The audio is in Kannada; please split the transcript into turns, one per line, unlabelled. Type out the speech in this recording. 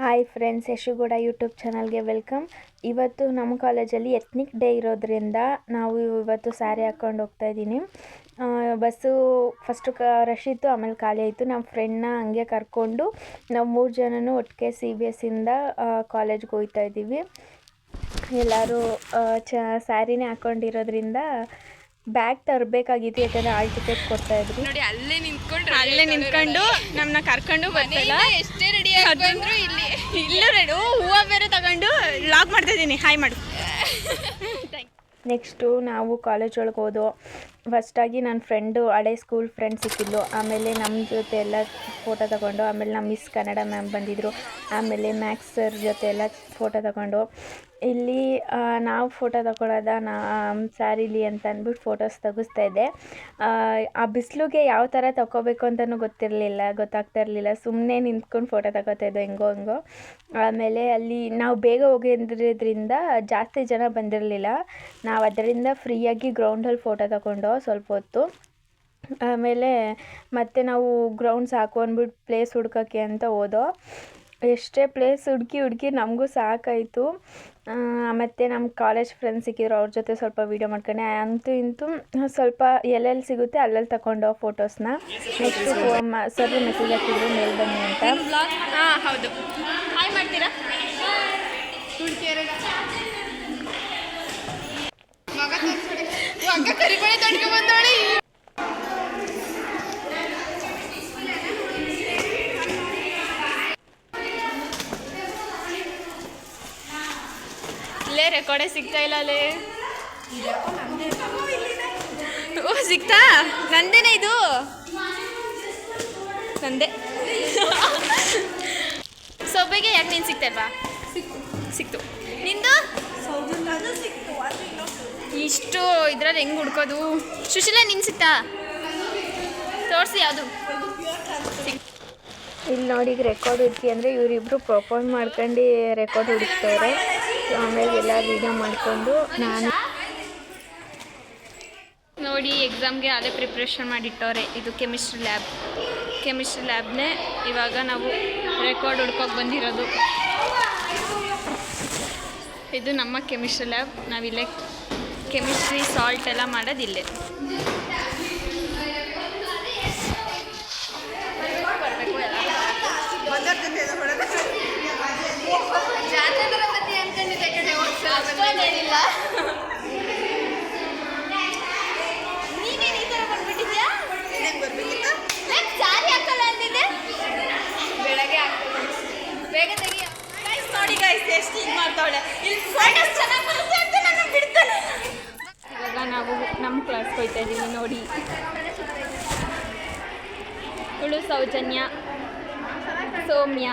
ಹಾಯ್ ಫ್ರೆಂಡ್ಸ್, ಯಶುಗೌಡ ಯೂಟ್ಯೂಬ್ ಚಾನಲ್ಗೆ ವೆಲ್ಕಮ್. ಇವತ್ತು ನಮ್ಮ ಕಾಲೇಜಲ್ಲಿ ಎತ್ನಿಕ್ ಡೇ ಇರೋದ್ರಿಂದ ನಾವು ಇವತ್ತು ಸ್ಯಾರಿ ಹಾಕ್ಕೊಂಡು ಹೋಗ್ತಾಯಿದ್ದೀನಿ. ಬಸ್ಸು ಫಸ್ಟು ರಶ್ ಇತ್ತು, ಆಮೇಲೆ ಖಾಲಿ ಆಯಿತು. ನಮ್ಮ ಫ್ರೆಂಡ್ನ ಹಂಗೆ ಕರ್ಕೊಂಡು ನಾವು 3 ಜನನೂ ಒಟ್ಟಿಗೆ CBSE ಇಂದ ಕಾಲೇಜ್ಗೆ ಹೋಗ್ತಾಯಿದ್ದೀವಿ. ಎಲ್ಲರೂ ಸ್ಯಾರಿನೇ ಹಾಕ್ಕೊಂಡಿರೋದ್ರಿಂದ ಬ್ಯಾಗ್ ತರಬೇಕಾಗಿತ್ತು, ಯಾಕಂದರೆ ಆಲ್ ಟಿಕೆಟ್ ಕೊಡ್ತಾಯಿದ್ರು.
ನೋಡಿ ಅಲ್ಲೇ ನಿಂತ್ಕೊಂಡು ನಮ್ಮನ್ನ ಕರ್ಕೊಂಡು ಬರ್ತಿಲ್ಲ. ಎಷ್ಟೇ ರೆಡಿ ಆಗಿದ್ರು ಇಲ್ಲೂ ರೆಡಿ ಹೂವು ಬೇರೆ ತಗೊಂಡು ಲಾಗ್ ಮಾಡ್ತಾ ಇದ್ದೀನಿ. ಹಾಯ್ ಮಾಡು.
ನೆಕ್ಸ್ಟು ನಾವು ಕಾಲೇಜ್ ಒಳಗೆ ಹೋದೋ. ಫಸ್ಟಾಗಿ ನನ್ನ ಫ್ರೆಂಡು ಹಳೆ ಸ್ಕೂಲ್ ಫ್ರೆಂಡ್ ಸಿಕ್ಕಿದ್ಲು. ಆಮೇಲೆ ನಮ್ಮ ಜೊತೆ ಎಲ್ಲ ಫೋಟೋ ತಗೊಂಡು, ಆಮೇಲೆ ನಮ್ಮ ಮಿಸ್ ಕನ್ನಡ ಮ್ಯಾಮ್ ಬಂದಿದ್ದರು. ಆಮೇಲೆ ಮ್ಯಾಕ್ಸ್ ಸರ್ ಜೊತೆ ಎಲ್ಲ ಫೋಟೋ ತಗೊಂಡು, ಇಲ್ಲಿ ನಾವು ಫೋಟೋ ತಗೊಳ್ಳೋದ ಸ್ಯಾರಿಲಿ ಅಂತ ಅಂದ್ಬಿಟ್ಟು ಫೋಟೋಸ್ ತೆಗಿಸ್ತಾ ಇದ್ದೆ. ಆ ಬಿಸಿಲಿಗೆ ಯಾವ ಥರ ತಗೋಬೇಕು ಅಂತಲೂ ಗೊತ್ತಾಗ್ತಾ ಇರಲಿಲ್ಲ. ಸುಮ್ಮನೆ ನಿಂತ್ಕೊಂಡು ಫೋಟೋ ತಗೋತಾ ಇದ್ದೋ ಹೆಂಗೋ. ಆಮೇಲೆ ಅಲ್ಲಿ ನಾವು ಬೇಗ ಹೋಗಿದ್ರಿಂದ ಜಾಸ್ತಿ ಜನ ಬಂದಿರಲಿಲ್ಲ. ನಾವು ಅದರಿಂದ ಫ್ರೀಯಾಗಿ ಗ್ರೌಂಡಲ್ಲಿ ಫೋಟೋ ತಗೊಂಡು ಸ್ವಲ್ಪ ಹೊತ್ತು. ಆಮೇಲೆ ಮತ್ತೆ ನಾವು ಗ್ರೌಂಡ್ ಸಾಕು ಅಂದ್ಬಿಟ್ಟು ಪ್ಲೇಸ್ ಹುಡ್ಕೋಕ್ಕೆ ಅಂತ ಹೋದೋ. ಎಷ್ಟೇ ಪ್ಲೇಸ್ ಹುಡುಕಿ ನಮಗೂ ಸಾಕಾಯಿತು. ಮತ್ತು ನಮ್ಮ ಕಾಲೇಜ್ ಫ್ರೆಂಡ್ಸ್ ಸಿಕ್ಕಿದ್ರು, ಅವ್ರ ಜೊತೆ ಸ್ವಲ್ಪ ವೀಡಿಯೋ ಮಾಡ್ಕೊಂಡೆ. ಅಂತೂ ಇಂತೂ ಸ್ವಲ್ಪ ಎಲ್ಲೆಲ್ಲಿ ಸಿಗುತ್ತೆ ಅಲ್ಲಲ್ಲಿ ತಗೊಂಡು ಫೋಟೋಸ್ನ. ನೆಕ್ಸ್ಟು ಸರ್ ಮೆಸೇಜ್ ಹಾಕಿದ್ರು ಮೇಲ್ ಬನ್ನಿ ಅಂತ.
ಹೌದು, ಹಾಯ್ ಮಾಡ್ತೀರಾ? ಇಲ್ಲೇ ರೆಕಾರ್ಡೇ ಸಿಗ್ತಾ ಇಲ್ಲ ಅಲ್ಲೇ. ಓ ಸಿಗ್ತಾ? ನಂದೇನೆ ಇದು, ನಂದೇ. ಸೊಬ್ಬೆಗೆ ಯಾಕೆ ನೀನು ಸಿಗ್ತಲ್ವಾ? ಸಿಕ್ತು. ನಿಂದು ಇಷ್ಟು ಇದ್ರಲ್ಲಿ ಹೆಂಗೆ ಹುಡ್ಕೋದು? ಸುಶೀಲಾ ನಿನ್ ಸಿಗ್ತಾ? ತೋರಿಸಿ ಯಾವುದು.
ಇಲ್ಲಿ ನೋಡಿ ರೆಕಾರ್ಡ್ ಹುಡುಕಿ ಅಂದರೆ ಇವರಿಬ್ಬರು ಪ್ರಪೋಸ್ ಮಾಡ್ಕೊಂಡು ರೆಕಾರ್ಡ್ ಹುಡುಕ್ತವ್ರೆ. ಆಮೇಲೆ ಎಲ್ಲ ವೀಡಿಯೋ ಮಾಡಿಕೊಂಡು ನಾನು
ನೋಡಿ ಎಕ್ಸಾಮ್ಗೆ ಅದೇ ಪ್ರಿಪ್ರೇಷನ್ ಮಾಡಿಟ್ಟವ್ರೆ. ಇದು ಕೆಮಿಸ್ಟ್ರಿ ಲ್ಯಾಬ್ನೇ ಇವಾಗ ನಾವು ರೆಕಾರ್ಡ್ ಹುಡ್ಕೋಕೆ ಬಂದಿರೋದು. ಇದು ನಮ್ಮ ಕೆಮಿಸ್ಟ್ರಿ ಲ್ಯಾಬ್. ನಾವಿಲ್ಲೇ ಕೆಮಿಸ್ಟ್ರಿ ಸಾಲ್ಟ್ ಎಲ್ಲ ಮಾಡೋದಿಲ್ಲೇ. ಬೇಗ ತೆಗಿಯ ನೋಡಿ ಗೈಸ್, ಎಷ್ಟು ಇದು ಮಾಡ್ತಾವಳೆ. ಇಲ್ಲಿ ಫೋಟೋಸ್ ಚೆನ್ನಾಗಿ ಬರುತ್ತೆ ಅಂತ ನನ್ನ ಬಿಡ್ತಾನೆ. ಇವಾಗ ನಾವು ನಮ್ಮ ಕ್ಲಾಸ್ಗೆ ಹೋಗ್ತಾ ಇದ್ದೀವಿ. ನೋಡಿ ಇವಳು ಸೌಜನ್ಯ, ಸೌಮ್ಯ.